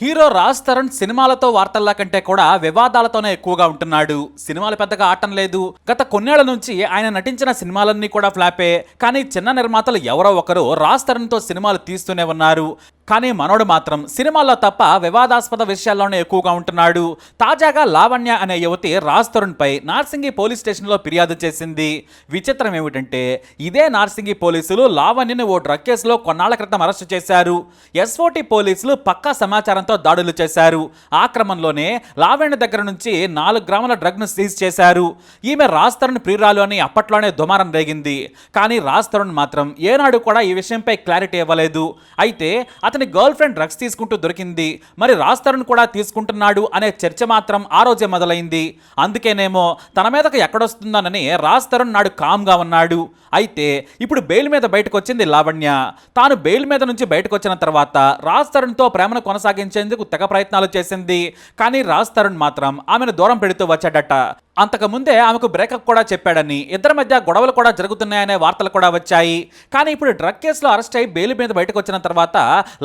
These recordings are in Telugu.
హీరో రాజ్ తరుణ్ సినిమాలతో వార్తల్లా కంటే కూడా వివాదాలతోనే ఎక్కువగా ఉంటున్నాడు. సినిమాలు పెద్దగా ఆటం లేదు. గత కొన్నేళ్ల నుంచి ఆయన నటించిన సినిమాలన్నీ కూడా ఫ్లాపే. కానీ చిన్న నిర్మాతలు ఎవరో ఒకరు రాజ్ తరుణ్ తో సినిమాలు తీస్తూనే ఉన్నారు. కానీ మనోడు మాత్రం సినిమాల్లో తప్ప వివాదాస్పద విషయాల్లోనే ఎక్కువగా ఉంటున్నాడు. తాజాగా లావణ్య అనే యువతి రాజ్ తరుణ్ పై నార్సింగి పోలీస్ స్టేషన్లో ఫిర్యాదు చేసింది. విచిత్రం ఏమిటంటే ఇదే నార్సింగి పోలీసులు లావణ్యని ఓ డ్రగ్ కేసులో కొన్నాళ్ల క్రితం అరెస్టు చేశారు. ఎస్ఓటి పోలీసులు పక్కా సమాచారంతో దాడులు చేశారు. ఆ క్రమంలోనే లావణ్య దగ్గర నుంచి 4 గ్రాముల డ్రగ్ ను సీజ్ చేశారు. ఈమె రాజ్ తరుణ్ ప్రియురాలు అని అప్పట్లోనే దుమారం రేగింది. కానీ రాజ్ తరుణ్ మాత్రం ఏనాడు కూడా ఈ విషయంపై క్లారిటీ ఇవ్వలేదు. అయితే అతని గర్ల్ ఫ్రెండ్ డ్రగ్స్ తీసుకుంటూ దొరికింది. మరి రాజ్ తరుణ్ కూడా తీసుకుంటున్నాడు అనే చర్చ మాత్రం ఆ రోజే మొదలైంది. అందుకేనేమో తన మీదకు ఎక్కడొస్తుందోనని రాజ్ తరుణ్ నాడు కామ్గా ఉన్నాడు. అయితే ఇప్పుడు బెయిల్ మీద బయటకు వచ్చింది లావణ్య. తాను బెయిల్ మీద నుంచి బయటకు వచ్చిన తర్వాత రాజ్ తరుణ్తో ప్రేమను కొనసాగించేందుకు తెగ ప్రయత్నాలు చేసింది. కానీ రాజ్ తరుణ్ మాత్రం ఆమెను దూరం పెడుతూ వచ్చాడట. అంతకుముందే ఆమెకు బ్రేకప్ కూడా చెప్పాడని, ఇద్దరి మధ్య గొడవలు కూడా జరుగుతున్నాయనే వార్తలు కూడా వచ్చాయి. కానీ ఇప్పుడు డ్రగ్ కేసులో అరెస్ట్ అయి బెయిల్ మీద బయటకు వచ్చిన తర్వాత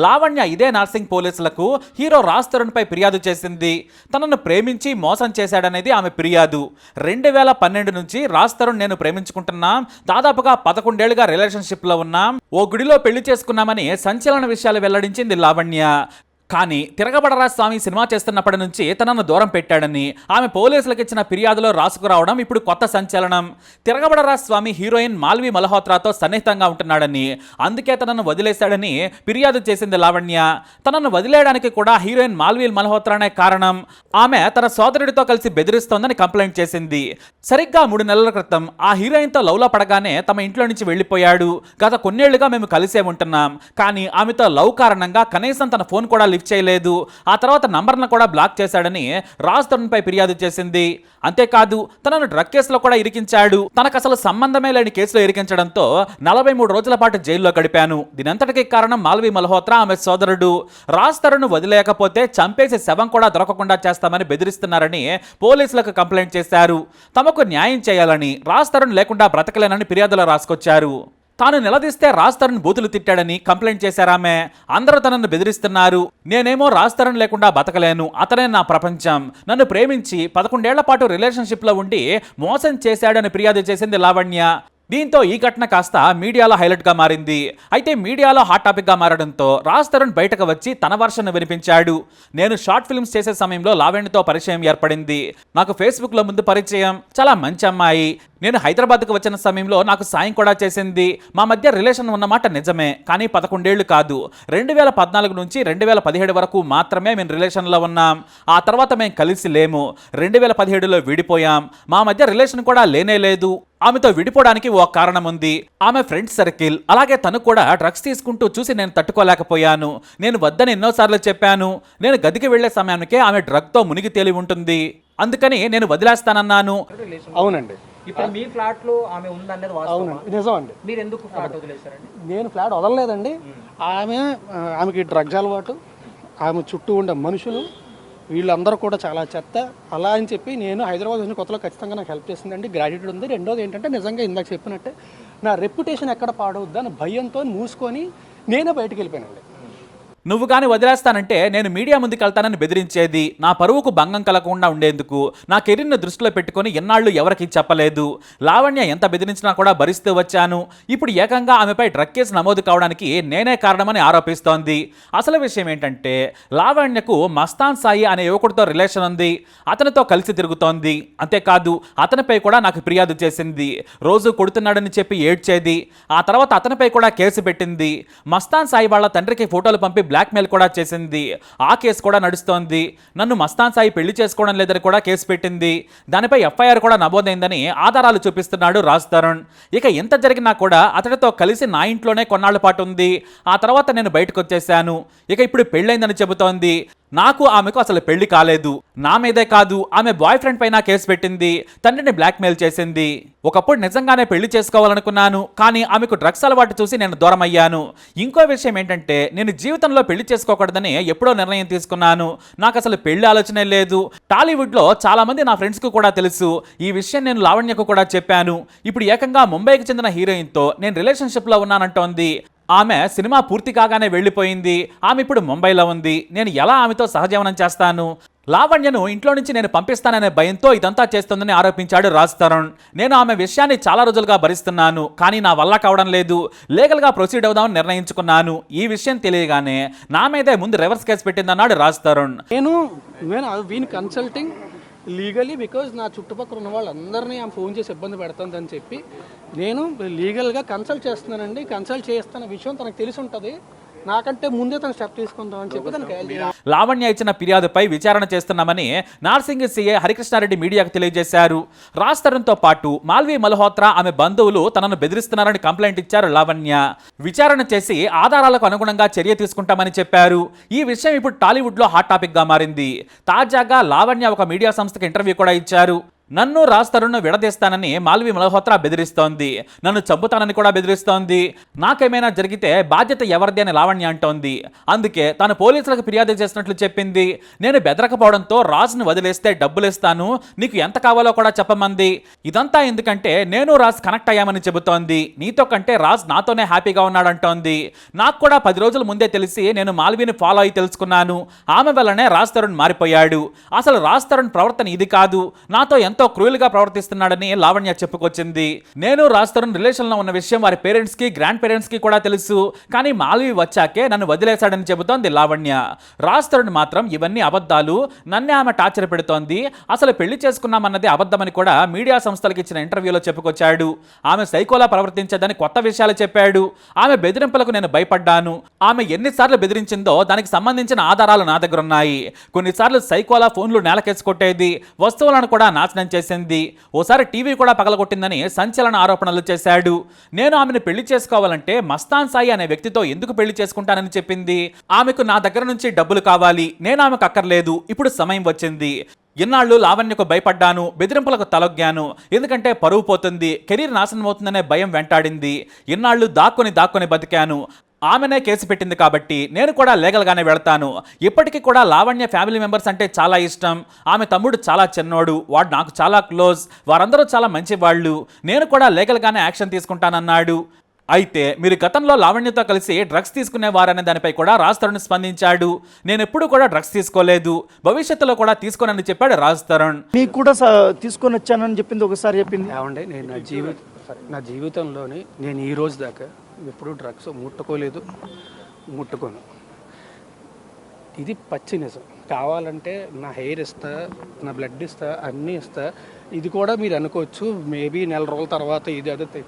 లావణ్య ఇదే నార్సింగ్ పోలీసులకు హీరో రాజ్ తరుణ్ పై ఫిర్యాదు చేసింది. తనను ప్రేమించి మోసం చేశాడనేది ఆమె ఫిర్యాదు. 2012 నుంచి రాజ్ తరుణ్ నేను ప్రేమించుకుంటున్నాం, దాదాపుగా 11 ఏళ్లుగా రిలేషన్షిప్ లో ఉన్నాం, ఓ గుడిలో పెళ్లి చేసుకున్నామని సంచలన విషయాలు వెల్లడించింది లావణ్య. కానీ తిరగబడరా స్వామి సినిమా చేస్తున్నప్పటి నుంచి తనను దూరం పెట్టాడని ఆమె పోలీసులకు ఇచ్చిన ఫిర్యాదులో రాసుకురావడం ఇప్పుడు కొత్త సంచలనం. తిరగబడరా స్వామి హీరోయిన్ మాల్వి మల్హోత్రాతో సన్నిహితంగా ఉంటున్నాడని, అందుకే తనను వదిలేశాడని ఫిర్యాదు చేసింది లావణ్య. తనను వదిలేయడానికి కూడా హీరోయిన్ మాల్వి మల్హోత్రానే కారణం. ఆమె తన సోదరుడితో కలిసి బెదిరిస్తోందని కంప్లైంట్ చేసింది. సరిగ్గా 3 నెలల క్రితం ఆ హీరోయిన్తో లవ్లో పడగానే తమ ఇంట్లో నుంచి వెళ్ళిపోయాడు. గత కొన్నేళ్లుగా మేము కలిసే ఉంటున్నాం, కానీ ఆమెతో లవ్ కారణంగా కనీసం తన ఫోన్ కూడా చేయలేదు. ఆ తర్వాత నంబర్ను కూడా బ్లాక్ చేశాడని రాజ్ తరుణ్ పై ఫిర్యాదు చేసింది. అంతేకాదు తనను డ్రగ్ కేసులో కూడా ఇరికించాడు. తనకు అసలు సంబంధమే లేని కేసులో ఇరికించడంతో 43 రోజుల పాటు జైల్లో గడిపాను. దీనంతటికీ కారణం మాల్వి మల్హోత్రా, ఆమె సోదరుడు. రాజ్ తరుణ్ వదిలేయకపోతే చంపేసి శవం కూడా దొరకకుండా చేస్తామని బెదిరిస్తున్నారని పోలీసులకు కంప్లైంట్ చేశారు. తమకు న్యాయం చేయాలని, రాజ్ తరుణ్ లేకుండా బ్రతకలేనని ఫిర్యాదులో రాసుకొచ్చారు. తాను నిలదీస్తే రాజ్ తరుణ్ బూతులు తిట్టాడని కంప్లైంట్ చేశారామె. అందరూ తనను బెదిరిస్తున్నారు. నేనేమో రాజ్ తరుణ్ లేకుండా బతకలేను, అతనే నా ప్రపంచం, నన్ను ప్రేమించి 11 ఏళ్ల పాటు రిలేషన్షిప్లో ఉండి మోసం చేశాడని ఫిర్యాదు చేసింది లావణ్య. దీంతో ఈ ఘటన కాస్త మీడియాలో హైలైట్గా మారింది. అయితే మీడియాలో హాట్ టాపిక్గా మారడంతో రాజ్ తరుణ్ బయటకు వచ్చి తన వర్షన్ను వినిపించాడు. నేను షార్ట్ ఫిల్మ్స్ చేసే సమయంలో లావణ్యతో పరిచయం ఏర్పడింది. నాకు ఫేస్బుక్లో ముందు పరిచయం, చాలా మంచి అమ్మాయి. నేను హైదరాబాద్కు వచ్చిన సమయంలో నాకు సాయం కూడా చేసింది. మా మధ్య రిలేషన్ ఉన్నమాట నిజమే, కానీ 11 ఏళ్లు కాదు. 2014 నుంచి 2017 వరకు మాత్రమే మేము రిలేషన్లో ఉన్నాం. ఆ తర్వాత మేము కలిసి లేము. 2017లో విడిపోయాం. మా మధ్య రిలేషన్ కూడా లేనే లేదు. ఆమెతో విడిపోవడానికి ఓ కారణం ఉంది. ఆమె ఫ్రెండ్ సర్కిల్, అలాగే తను కూడా డ్రగ్స్ తీసుకుంటూ చూసి నేను తట్టుకోలేకపోయాను. నేను వద్దని ఎన్నోసార్లు చెప్పాను. నేను గదికి వెళ్లే సమయానికే ఆమె డ్రగ్తో మునిగి తేలి ఉంటుంది. అందుకని నేను వదిలేస్తానన్నాను. అవునండి. ఇప్పుడు మీ ఫ్లాట్ లో ఆమె ఉందనేది అవునండి, నిజం అండి. మీరు ఎందుకు ఫ్లాట్ వదిలేశారండి? నేను ఫ్లాట్ వదలలేదండి. ఆమెకి డ్రగ్స్ అలవాటు, ఆమె చుట్టూ ఉండే మనుషులు వీళ్ళందరూ కూడా చాలా చెత్త. అలా అని చెప్పి నేను హైదరాబాద్ వచ్చిన కొత్తలో ఖచ్చితంగా నాకు హెల్ప్ చేసిందండి, గ్రాడ్యుయేట్ ఉంది. రెండోది ఏంటంటే నిజంగా ఇందాక చెప్పినట్టే నా రెప్యుటేషన్ ఎక్కడ పాడవద్దు అని భయంతో మూసుకొని నేనే బయటకు వెళ్ళిపోయానండి. నువ్వు కానీ వదిలేస్తానంటే నేను మీడియా ముందుకు వెళ్తానని బెదిరించేది. నా పరువుకు భంగం కలగకుండా ఉండేందుకు నా కెరీర్ను దృష్టిలో పెట్టుకొని ఎన్నాళ్ళు ఎవరికి చెప్పలేదు. లావణ్య ఎంత బెదిరించినా కూడా భరిస్తూ వచ్చాను. ఇప్పుడు ఏకంగా ఆమెపై డ్రగ్ కేసు నమోదు కావడానికి నేనే కారణమని ఆరోపిస్తోంది. అసలు విషయం ఏంటంటే లావణ్యకు మస్తాన్ సాయి అనే యువకుడితో రిలేషన్ ఉంది. అతనితో కలిసి తిరుగుతోంది. అంతేకాదు అతనిపై కూడా నాకు ఫిర్యాదు చేసింది. రోజు కొడుతున్నాడని చెప్పి ఏడ్చేది. ఆ తర్వాత అతనిపై కూడా కేసు పెట్టింది. మస్తాన్ సాయి వాళ్ళ తండ్రికి ఫోటోలు పంపి బ్లాక్మెయిల్ కూడా చేసింది. ఆ కేసు కూడా నడుస్తోంది. నన్ను మస్తాన్ సాయి పెళ్లి చేసుకోవడం లేదని కూడా కేసు పెట్టింది. దానిపై ఎఫ్ఐఆర్ కూడా నమోదైందని ఆధారాలు చూపిస్తున్నాడు రాజ్ తరుణ్. ఇక ఎంత జరిగినా కూడా అతడితో కలిసి నా ఇంట్లోనే కొన్నాళ్ల పాటు ఉంది. ఆ తర్వాత నేను బయటకు వచ్చేసాను. ఇక ఇప్పుడు పెళ్ళైందని చెబుతోంది. నాకు ఆమెకు అసలు పెళ్లి కాలేదు. నా మీదే కాదు, ఆమె బాయ్ ఫ్రెండ్ పైన కేసు పెట్టింది. తండ్రిని బ్లాక్మెయిల్ చేసింది. ఒకప్పుడు నిజంగానే పెళ్లి చేసుకోవాలనుకున్నాను, కానీ ఆమెకు డ్రగ్స్ అలవాటు చూసి నేను దూరం అయ్యాను. ఇంకో విషయం ఏంటంటే నేను జీవితంలో పెళ్లి చేసుకోకూడదని ఎప్పుడో నిర్ణయం తీసుకున్నాను. నాకు అసలు పెళ్లి ఆలోచనే లేదు. టాలీవుడ్లో చాలా మంది నా ఫ్రెండ్స్కు కూడా తెలుసు. ఈ విషయం నేను లావణ్యకు కూడా చెప్పాను. ఇప్పుడు ఏకంగా ముంబైకి చెందిన హీరోయిన్తో నేను రిలేషన్షిప్లో ఉన్నానంటోంది. ఆమె సినిమా పూర్తి కాగానే వెళ్ళిపోయింది. ఆమె ఇప్పుడు ముంబైలో ఉంది. నేను ఎలా ఆమెతో సహజీవనం చేస్తాను? లావణ్యను ఇంట్లో నుంచి నేను పంపిస్తాననే భయంతో ఇదంతా చేస్తుందని ఆరోపించాడు రాజ్ తరుణ్. నేను ఆమె విషయాన్ని చాలా రోజులుగా భరిస్తున్నాను, కానీ నా వల్ల కావడం లేదు. లీగల్గా ప్రొసీడ్ అవుదామని నిర్ణయించుకున్నాను. ఈ విషయం తెలియగానే నా మీదే ముందు రివర్స్ కేసు పెట్టిందన్నాడు రాజ్ తరుణ్. నేను వీని కన్సల్టింగ్ లీగలీ బికాజ్ నా చుట్టుపక్కల ఉన్న వాళ్ళందరినీ ఆమె ఫోన్ చేసి ఇబ్బంది పెడుతుందని చెప్పి నేను లీగల్గా కన్సల్ట్ చేస్తున్నానండి. కన్సల్ట్ చేస్తున్న విషయం తనకు తెలిసి ఉంటుంది. నాకంటే ముందే తను స్టెప్ తీసుకుందాం అని చెప్పి తనకి లావణ్య ఇచ్చిన ఫిర్యాదుపై విచారణ చేస్తున్నామని నార్సింగ్ సీఏ హరికృష్ణారెడ్డి మీడియాకు తెలియజేశారు. రాజ్ తరుణ్తో పాటు మాల్వి మల్హోత్రా ఆమె బంధువులు తనను బెదిరిస్తున్నారని కంప్లైంట్ ఇచ్చారు లావణ్య. విచారణ చేసి ఆధారాలకు అనుగుణంగా చర్య తీసుకుంటామని చెప్పారు. ఈ విషయం ఇప్పుడు టాలీవుడ్లో హాట్ టాపిక్గా మారింది. తాజాగా లావణ్య ఒక మీడియా సంస్థకు ఇంటర్వ్యూ కూడా ఇచ్చారు. నన్ను రాజ్ తరుణ్ను విడదీస్తానని మాల్వి మల్హోత్రా బెదిరిస్తోంది. నన్ను చంపుతానని కూడా బెదిరిస్తోంది. నాకేమైనా జరిగితే బాధ్యత ఎవరిది అని లావణ్య అంటోంది. అందుకే తాను పోలీసులకు ఫిర్యాదు చేసినట్లు చెప్పింది. నేను బెదరకపోవడంతో రాజ్ను వదిలేస్తే డబ్బులు ఇస్తాను, నీకు ఎంత కావాలో కూడా చెప్పమంది. ఇదంతా ఎందుకంటే నేను రాజ్ కనెక్ట్ అయ్యామని చెబుతోంది. నీతో కంటే రాజ్ నాతోనే హ్యాపీగా ఉన్నాడంటోంది. నాకు కూడా 10 రోజుల ముందే తెలిసి నేను మాల్విని ఫాలో అయి తెలుసుకున్నాను. ఆమె వల్లనే రాజ్ తరుణ్ మారిపోయాడు. అసలు రాజ్ తరుణ్ ప్రవర్తన ఇది కాదు, నాతో ఎంతో క్రూయల్గా ప్రవర్తిస్తున్నాడని లావణ్య చెప్పుకొచ్చింది. నేను రాజ్ తరుణ్ రిలేషన్లో ఉన్న విషయం వారి పేరెంట్స్ కి గ్రాండ్ పేరెంట్స్ కి కూడా తెలుసు, కానీ మాల్వి వచ్చాకే నన్ను వదిలేశాడని చెబుతోంది లావణ్య. రాజ్ తరుణ్ మాత్రం ఇవన్నీ అబద్ధాలు, నన్నే ఆమె టార్చర్ పెడుతోంది, అసలు పెళ్లి చేసుకున్నామన్నది అబద్ధమని కూడా మీడియా సంస్థలకు ఇచ్చిన ఇంటర్వ్యూలో చెప్పుకొచ్చాడు. ఆమె సైకోలా ప్రవర్తించదని కొత్త విషయాలు చెప్పాడు. ఆమె బెదిరింపులకు నేను భయపడ్డాను. ఆమె ఎన్నిసార్లు బెదిరించిందో దానికి సంబంధించిన ఆధారాలు నా దగ్గర ఉన్నాయి. కొన్నిసార్లు సైకోలా ఫోన్లు నేలకేసి కొట్టేది, వస్తువులను కూడా నాశనం చేసింది. ఓసారి టీవీ కూడా పగలగొట్టిందని సంచలన ఆరోపణలు చేశాడు. నేను ఆమెను పెళ్లి చేసుకోవాలంటే మస్తాన్ సాయి అనే వ్యక్తితో ఎందుకు పెళ్లి చేసుకుంటానని చెప్పింది. ఆమెకు నా దగ్గర నుంచి డబ్బులు కావాలి, నేను ఆమెకు అక్కర్లేదు. ఇప్పుడు సమయం వచ్చింది. ఇన్నాళ్ళు లావణ్యకు భయపడ్డాను, బెదిరింపులకు తలొగ్గాను. ఎందుకంటే పరువు పోతుంది, కెరీర్ నాశనం అవుతుందనే భయం వెంటాడింది. ఇన్నాళ్ళు దాక్కుని బతికాను. ఆమెనే కేసు పెట్టింది కాబట్టి నేను కూడా లీగల్గానే వెళతాను. ఇప్పటికీ కూడా లావణ్య ఫ్యామిలీ మెంబర్స్ అంటే చాలా ఇష్టం. ఆమె తమ్ముడు చాలా చిన్నోడు, వాడు నాకు చాలా క్లోజ్. వారందరూ చాలా మంచి వాళ్ళు. నేను కూడా లీగల్గానే యాక్షన్ తీసుకుంటానన్నాడు. అయితే మీరు గతంలో లావణ్యతో కలిసి డ్రగ్స్ తీసుకునేవారనే దానిపై కూడా రాజ్ తరుణ్ స్పందించాడు. నేను ఎప్పుడు కూడా డ్రగ్స్ తీసుకోలేదు, భవిష్యత్తులో కూడా తీసుకోనని చెప్పాడు రాజ్ తరుణ్. మీకు కూడా తీసుకొని వచ్చానని చెప్పింది ఒకసారి చెప్పింది. ఏమంటే నేను నా జీవితంలోని నేను ఈ రోజు దాకా ఎప్పుడు డ్రగ్స్ ముట్టుకోలేదు, ముట్టుకోను. ఇది పచ్చి నిజం. కావాలంటే నా హెయిర్ ఇస్తా, నా బ్లడ్ ఇస్తా, అన్నీ ఇస్తా. ఇది కూడా మీరు అనుకోవచ్చు మేబీ నెల రోజుల తర్వాత ఇది అదే.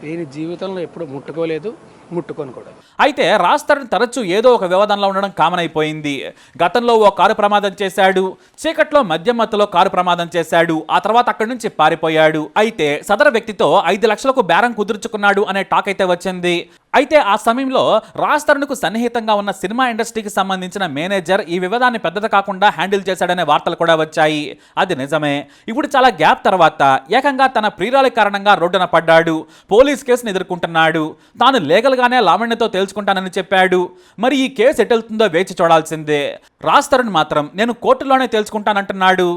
నేను జీవితంలో ఎప్పుడు ముట్టుకోలేదు, ముట్టుకొని కూడా. అయితే రాజ్ తరుణ్ తరచూ ఏదో ఒక వివాదంలో ఉండడం కామన్ అయిపోయింది. గతంలో ఓ కారు ప్రమాదం చేశాడు, చీకట్లో మద్యం మత్తులో కారు ప్రమాదం చేశాడు, ఆ తర్వాత అక్కడి నుంచి పారిపోయాడు. అయితే సదరు వ్యక్తితో 5 లక్షలకు బేరం కుదుర్చుకున్నాడు అనే టాక్ అయితే వచ్చింది. అయితే ఆ సమయంలో రాజ్ తరుణ్కు సన్నిహితంగా ఉన్న సినిమా ఇండస్ట్రీకి సంబంధించిన మేనేజర్ ఈ వివాదాన్ని పెద్దది కాకుండా హ్యాండిల్ చేశాడనే వార్తలు కూడా వచ్చాయి. అది నిజమే. ఇప్పుడు చాలా గ్యాప్ తర్వాత ఏకంగా తన ప్రియురాలి కారణంగా రోడ్డున పడ్డాడు. పోలీస్ కేసును ఎదుర్కొంటున్నాడు. తాను లీగల్గానే లావణ్యతో తేల్చుకుంటానని చెప్పాడు. మరి ఈ కేసు ఎటెళ్తుందో వేచి చూడాల్సిందే. రాజ్ తరుణ్ మాత్రం నేను కోర్టులోనే తేల్చుకుంటానంటున్నాడు.